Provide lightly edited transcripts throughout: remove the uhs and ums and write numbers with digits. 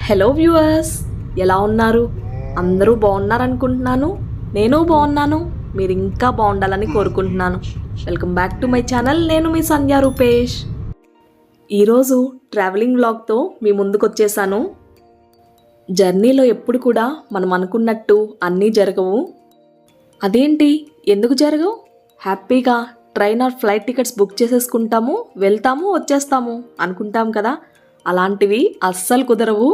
Hello viewers, ఎలా ఉన్నారు? అందరూ బాగున్నారనుకుంటున్నాను. నేను బాగున్నాను. మీరు ఇంకా బాగుండాలని కోరుకుంటున్నాను. Welcome back to my channel. నేను మీ సంధ్యా రూపేష్. ఈరోజు ట్రావెలింగ్ వ్లాగ్తో మీ ముందుకు వచ్చేసాను. జర్నీలో ఎప్పుడు కూడా మనం అనుకున్నట్టు అన్నీ జరగవు. అదేంటి, ఎందుకు జరగవు? హ్యాపీగా train or flight tickets book చేసేసుకుంటాము, వెళ్తాము, వచ్చేస్తాము అనుకుంటాం కదా. అలాంటివి అస్సలు కుదరవు.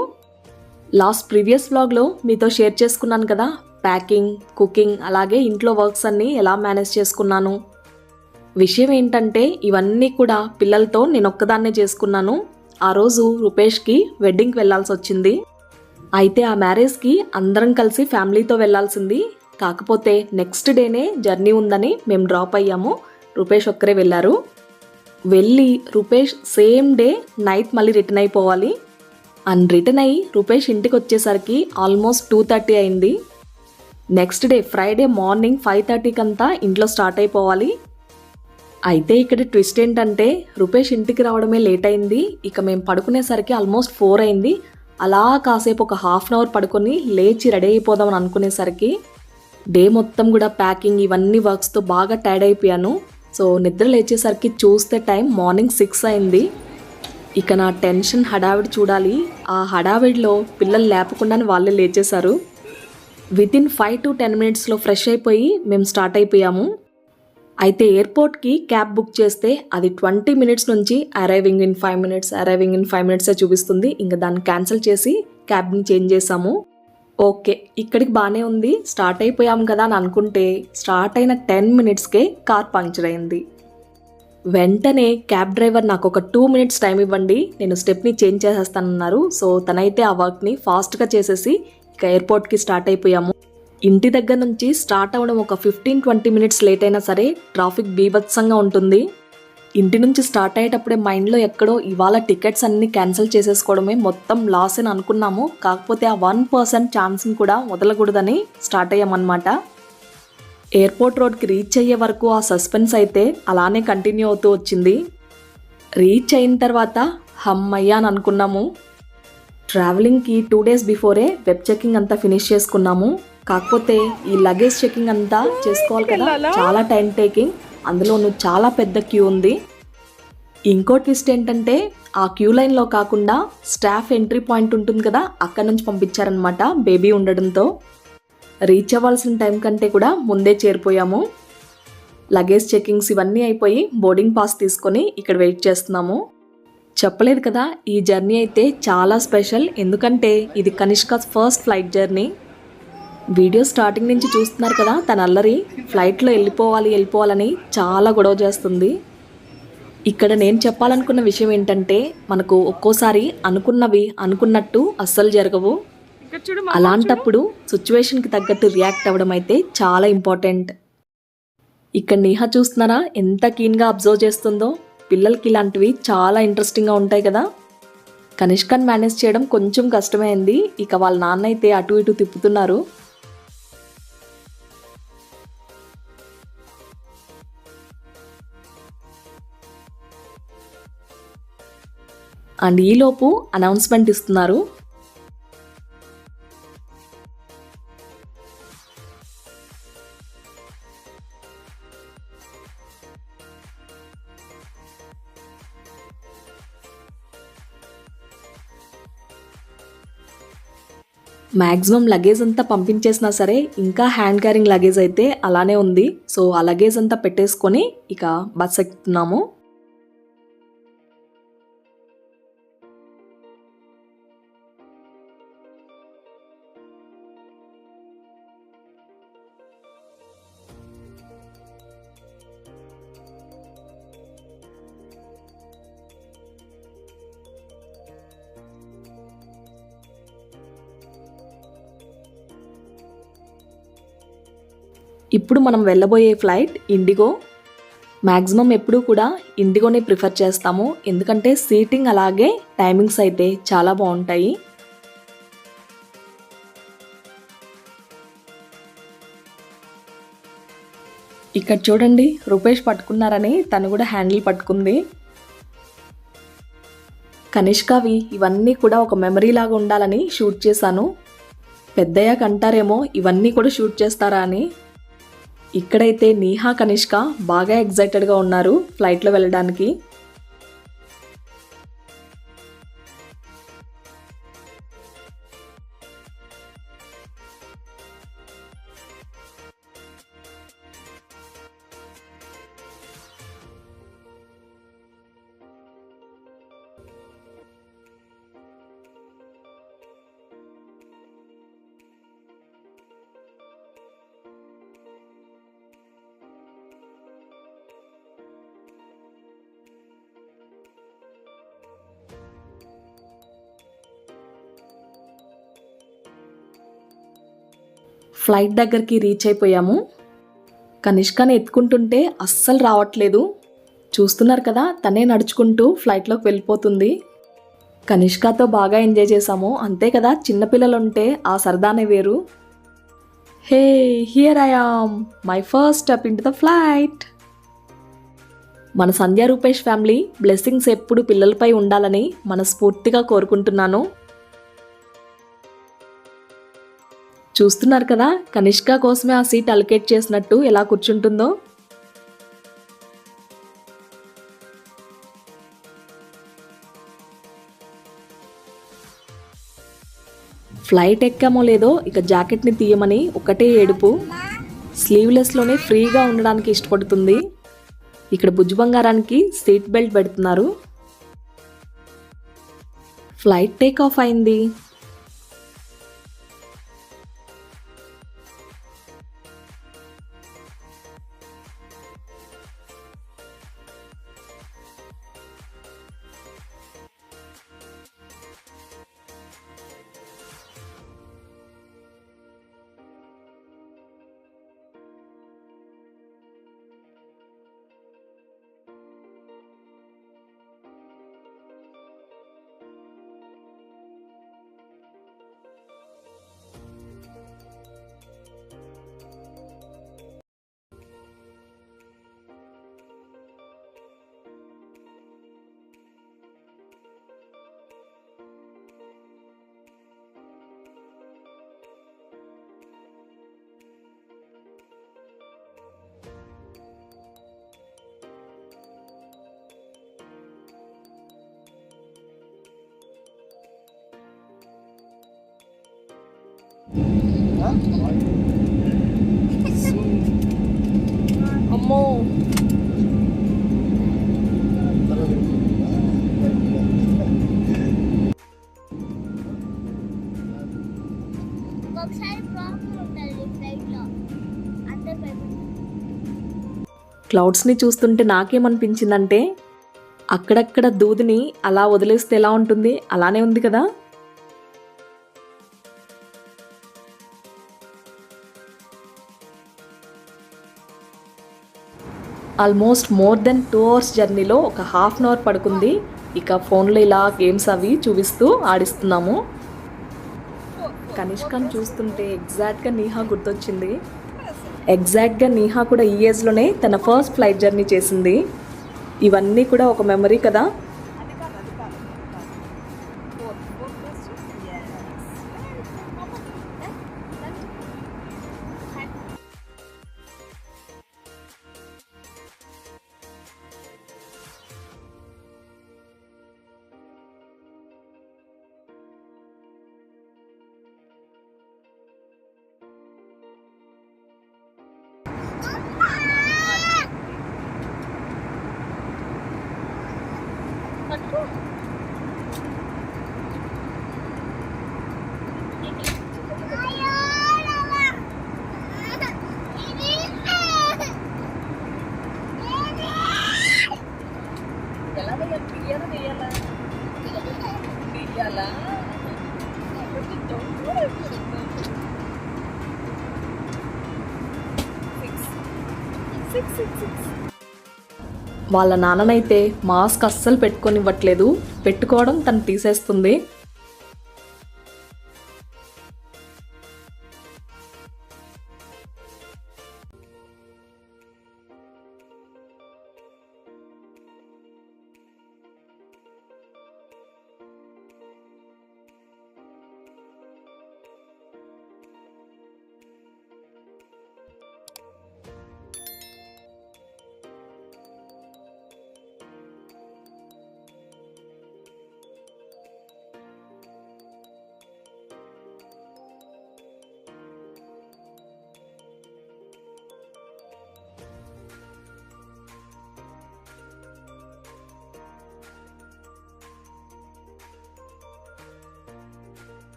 ప్రీవియస్ వ్లాగ్లో మీతో షేర్ చేసుకున్నాను కదా, ప్యాకింగ్, కుకింగ్, అలాగే ఇంట్లో వర్క్స్ అన్నీ ఎలా మేనేజ్ చేసుకున్నాను. విషయం ఏంటంటే ఇవన్నీ కూడా పిల్లలతో నేను ఒక్కదాన్నే చేసుకున్నాను. ఆ రోజు రూపేష్కి వెడ్డింగ్కి వెళ్ళాల్సి వచ్చింది. అయితే ఆ మ్యారేజ్కి అందరం కలిసి ఫ్యామిలీతో వెళ్ళాల్సింది. కాకపోతే నెక్స్ట్ డేనే జర్నీ ఉందని మేము డ్రాప్ అయ్యాము. రూపేష్ ఒక్కరే వెళ్ళారు. వెళ్ళి రూపేష్ సేమ్ డే నైట్ మళ్ళీ రిటర్న్ అయిపోవాలి. రిటర్న్ అయ్యి రూపేష్ ఇంటికి వచ్చేసరికి ఆల్మోస్ట్ 2:30 అయింది. నెక్స్ట్ డే ఫ్రైడే మార్నింగ్ 5:30కి అంతా ఇంట్లో స్టార్ట్ అయిపోవాలి. అయితే ఇక్కడ ట్విస్ట్ ఏంటంటే రూపేష్ ఇంటికి రావడమే లేట్ అయింది. ఇక మేము పడుకునేసరికి ఆల్మోస్ట్ 4 అయింది. అలా కాసేపు ఒక హాఫ్ అన్ అవర్ పడుకొని లేచి రెడీ అయిపోదామని అనుకునేసరికి డే మొత్తం కూడా ప్యాకింగ్ ఇవన్నీ వర్క్స్తో బాగా టైర్డ్ అయిపోయాను. సో నిద్ర లేచేసరికి చూస్తే టైం మార్నింగ్ 6 అయింది. ఇక నా టెన్షన్ హడావిడి చూడాలి. ఆ హడావిడిలో పిల్లలు లేపకుండానే వాళ్ళే లేచేశారు. వితిన్ 5 to 10 మినిట్స్లో ఫ్రెష్ అయిపోయి మేము స్టార్ట్ అయిపోయాము. అయితే ఎయిర్పోర్ట్కి క్యాబ్ బుక్ చేస్తే అది 20 మినిట్స్ నుంచి అరైవింగ్ ఇన్ 5 మినిట్సే చూపిస్తుంది. ఇంకా దాన్ని క్యాన్సిల్ చేసి క్యాబ్ని చేంజ్ చేసాము. ఓకే, ఇక్కడికి బాగానే ఉంది, స్టార్ట్ అయిపోయాము కదా అని అనుకుంటే స్టార్ట్ అయిన 10 మినిట్స్కే కార్ పంక్చర్ అయింది. వెంటనే క్యాబ్ డ్రైవర్ నాకు ఒక 2 మినిట్స్ టైం ఇవ్వండి, నేను స్టెప్ని చేంజ్ చేసేస్తానన్నారు. సో తనైతే ఆ వర్క్ని ఫాస్ట్గా చేసేసి ఇక ఎయిర్పోర్ట్కి స్టార్ట్ అయిపోయాము. ఇంటి దగ్గర నుంచి స్టార్ట్ అవ్వడం ఒక 15-20 మినిట్స్ లేట్ అయినా సరే ట్రాఫిక్ బీభత్సంగా ఉంటుంది. ఇంటి నుంచి స్టార్ట్ అయ్యేటప్పుడే మైండ్లో ఎక్కడో ఇవాళ టికెట్స్ అన్నీ క్యాన్సిల్ చేసేసుకోవడమే మొత్తం లాస్ అని అనుకున్నాము. కాకపోతే ఆ 1% ఛాన్స్ని కూడా వదలకూడదని స్టార్ట్ అయ్యామన్నమాట. ఎయిర్పోర్ట్ రోడ్కి రీచ్ అయ్యే వరకు ఆ సస్పెన్స్ అయితే అలానే కంటిన్యూ అవుతూ వచ్చింది. రీచ్ అయిన తర్వాత హమ్మయ్య అని అనుకున్నాము. ట్రావెలింగ్కి 2 days బిఫోరే వెబ్ చెకింగ్ అంతా ఫినిష్ చేసుకున్నాము. కాకపోతే ఈ లగేజ్ చెకింగ్ అంతా చేసుకోవాలి కదా, చాలా టైం టేకింగ్, అందులోనూ చాలా పెద్ద క్యూ ఉంది. ఇంకో ట్విస్ట్ ఏంటంటే ఆ క్యూ లైన్లో కాకుండా స్టాఫ్ ఎంట్రీ పాయింట్ ఉంటుంది కదా, అక్కడ నుంచి పంపించారనమాట బేబీ ఉండడంతో. రీచ్ అవ్వాల్సిన టైం కంటే కూడా ముందే చేరిపోయాము. లగేజ్ చెకింగ్స్ ఇవన్నీ అయిపోయి బోర్డింగ్ పాస్ తీసుకొని ఇక్కడ వెయిట్ చేస్తున్నాము. చెప్పలేదు కదా, ఈ జర్నీ అయితే చాలా స్పెషల్. ఎందుకంటే ఇది Kanishka first flight journey. Video starting నుంచి చూస్తున్నారు కదా, తన అల్లరి ఫ్లైట్లో వెళ్ళిపోవాలని చాలా గొడవ చేస్తుంది. ఇక్కడ నేను చెప్పాలనుకున్న విషయం ఏంటంటే మనకు ఒక్కోసారి అనుకున్నవి అనుకున్నట్టు అస్సలు జరగవు. అలాంటప్పుడు సిచ్యువేషన్కి తగ్గట్టు రియాక్ట్ అవ్వడం అయితే చాలా ఇంపార్టెంట్. ఇక్కడ నేహా చూస్తున్నారా ఎంత కీన్గా అబ్జర్వ్ చేస్తుందో. పిల్లలకి ఇలాంటివి చాలా ఇంట్రెస్టింగ్గా ఉంటాయి కదా. కనిష్కని మేనేజ్ చేయడం కొంచెం కష్టమైంది. ఇక వాళ్ళ నాన్న అయితే అటు ఇటు తిప్పుతున్నారు. అండ్ ఈలోపు అనౌన్స్మెంట్ ఇస్తున్నారు. మ్యాక్సిమం లగేజ్ అంతా పంపించేసినా సరే ఇంకా హ్యాండ్ క్యారింగ్ లగేజ్ అయితే అలానే ఉంది. సో ఆ లగేజ్ అంతా పెట్టేసుకొని ఇక బస్ ఎక్కుతున్నాము. ఇప్పుడు మనం వెళ్ళబోయే ఫ్లైట్ ఇండిగో. మ్యాక్సిమం ఎప్పుడూ కూడా ఇండిగోనే ప్రిఫర్ చేస్తాము. ఎందుకంటే సీటింగ్ అలాగే టైమింగ్స్ అయితే చాలా బాగుంటాయి. ఇక్కడ చూడండి, రూపేష్ పట్టుకున్నారని తను కూడా హ్యాండిల్ పట్టుకుంది. కనిష్కవి ఇవన్నీ కూడా ఒక మెమరీ లాగా ఉండాలని షూట్ చేశాను. పెద్దయ్యాక అంటారేమో ఇవన్నీ కూడా షూట్ చేస్తారా అని. ఇక్కడైతే నీహా కనిష్క బాగా ఎగ్జైటెడ్గా ఉన్నారు ఫ్లైట్లో వెళ్ళడానికి. ఫ్లైట్ దగ్గరికి రీచ్ అయిపోయాము. కనిష్కని ఎత్తుకుంటుంటే అస్సలు రావట్లేదు. చూస్తున్నారు కదా, తనే నడుచుకుంటూ ఫ్లైట్లోకి వెళ్ళిపోతుంది. కనిష్కతో బాగా ఎంజాయ్ చేసాము. అంతే కదా, చిన్నపిల్లలుంటే ఆ సరదానే వేరు. Hey, here I am, my first step into the flight. మన సంధ్య రూపేష్ ఫ్యామిలీ బ్లెస్సింగ్స్ ఎప్పుడు పిల్లలపై ఉండాలని మనస్ఫూర్తిగా కోరుకుంటున్నాను. చూస్తున్నారు కదా, కనిష్క కోసమే ఆ సీట్ అలొకేట్ చేసినట్టు ఎలా కూర్చుంటుందో. ఫ్లైట్ ఎక్కామో లేదో ఇక జాకెట్ని తీయమని ఒకటే ఏడుపు. స్లీవ్లెస్లోనే ఫ్రీగా ఉండడానికి ఇష్టపడుతుంది. ఇక్కడ బుజ్జి బంగారానికి సీట్ బెల్ట్ పెడుతున్నారు. ఫ్లైట్ టేక్ ఆఫ్ అయింది. అమ్మో, క్లౌడ్స్ని చూస్తుంటే నాకేమనిపించిందంటే అక్కడక్కడ దూదిని అలా వదిలేస్తే ఎలా ఉంటుంది అలానే ఉంది కదా. ఆల్మోస్ట్ మోర్ దెన్ 2 hours జర్నీలో ఒక ½ an hour పడుకుంది. ఇక ఫోన్లో ఇలా గేమ్స్ అవి చూపిస్తూ ఆడిస్తున్నాము. కనిష్కని చూస్తుంటే ఎగ్జాక్ట్గా నీహా గుర్తొచ్చింది. ఎగ్జాక్ట్గా నీహా కూడా ఈ ఏజ్లోనే తన ఫస్ట్ ఫ్లైట్ జర్నీ చేసింది. ఇవన్నీ కూడా ఒక మెమరీ కదా. వాళ్ళ నాన్ననైతే మాస్క్ అస్సలు పెట్టుకొనివ్వట్లేదు. పెట్టుకోవడం తను తీసేస్తుంది.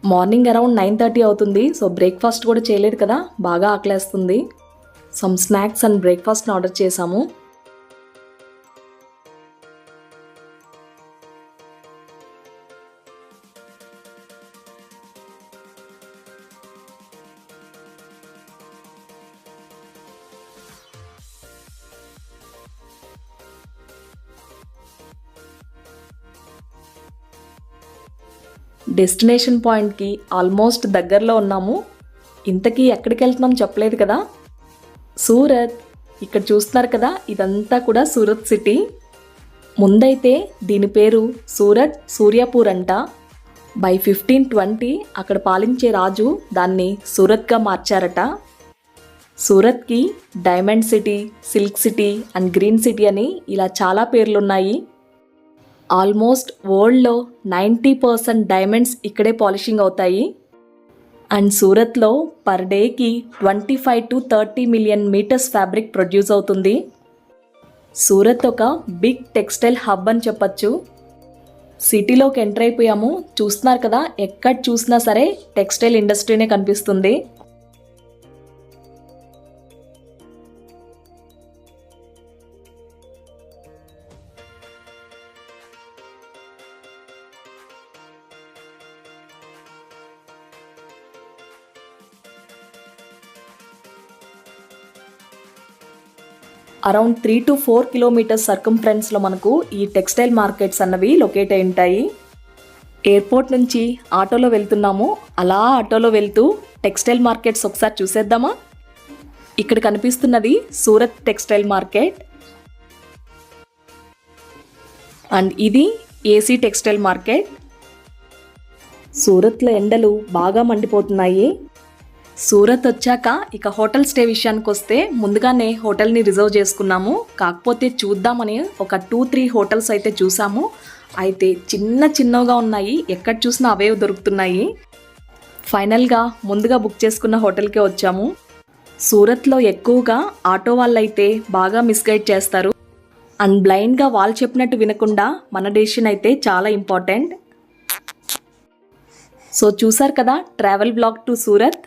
మార్నింగ్ అరౌండ్ 9:30 అవుతుంది. సో బ్రేక్ఫాస్ట్ కూడా చేయలేదు కదా, బాగా ఆకలేస్తుంది. సమ్ స్నాక్స్ అండ్ బ్రేక్ఫాస్ట్ని ఆర్డర్ చేశాము. డెస్టినేషన్ పాయింట్కి ఆల్మోస్ట్ దగ్గరలో ఉన్నాము. ఇంతకీ ఎక్కడికి వెళ్తున్నాం చెప్పలేదు కదా, సూరత్. ఇక్కడ చూస్తున్నారు కదా, ఇదంతా కూడా సూరత్ సిటీ. ముందైతే దీని పేరు సూరత్ సూర్యాపూర్ అంట. బై 1520 అక్కడ పాలించే రాజు దాన్ని సూరత్గా మార్చారట. సూరత్కి diamond city, silk city and green city అని ఇలా చాలా పేర్లున్నాయి. ఆల్మోస్ట్ వరల్డ్లో 90% డైమండ్స్ ఇక్కడే పాలిషింగ్ అవుతాయి. అండ్ సూరత్లో పర్ డేకి 25 to 30 million metres fabric produce అవుతుంది. సూరత్ ఒక బిగ్ టెక్స్టైల్ హబ్ అని చెప్పచ్చు. సిటీలోకి ఎంటర్ అయిపోయాము. చూస్తున్నారు కదా, ఎక్కడ చూసినా సరే టెక్స్టైల్ ఇండస్ట్రీనే కనిపిస్తుంది. అరౌండ్ 3 to 4 కిలోమీటర్స్ సర్కంఫరెన్స్లో మనకు ఈ టెక్స్టైల్ మార్కెట్స్ అన్నవి లొకేట్ అయి ఉంటాయి. ఎయిర్పోర్ట్ నుంచి ఆటోలో వెళ్తున్నాము. అలా ఆటోలో వెళ్తూ టెక్స్టైల్ మార్కెట్స్ ఒకసారి చూసేద్దామా. ఇక్కడ కనిపిస్తున్నది సూరత్ టెక్స్టైల్ మార్కెట్ అండ్ ఇది ఏసీ టెక్స్టైల్ మార్కెట్. సూరత్లో ఎండలు బాగా మండిపోతున్నాయి. సూరత్ వచ్చాక ఇక హోటల్ స్టే విషయానికి వస్తే ముందుగానే హోటల్ని రిజర్వ్ చేసుకున్నాము. కాకపోతే చూద్దామని ఒక 2-3 హోటల్స్ అయితే చూసాము. అయితే చిన్నగా ఉన్నాయి, ఎక్కడ చూసినా అవే దొరుకుతున్నాయి. ఫైనల్గా ముందుగా బుక్ చేసుకున్న హోటల్కే వచ్చాము. సూరత్లో ఎక్కువగా ఆటో వాళ్ళైతే బాగా మిస్గైడ్ చేస్తారు అండ్ బ్లైండ్గా వాళ్ళు చెప్పినట్టు వినకుండా మన డెసిషన్ అయితే చాలా ఇంపార్టెంట్. సో చూసారు కదా ట్రావెల్ బ్లాగ్ టు సూరత్.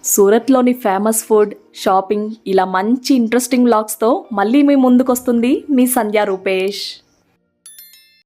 సూరత్లోని ఫేమస్ ఫుడ్, షాపింగ్, ఇలా మంచి ఇంట్రెస్టింగ్ వ్లాగ్స్తో మళ్ళీ మీ ముందుకు వస్తుంది మీ సంధ్యా రూపేష్.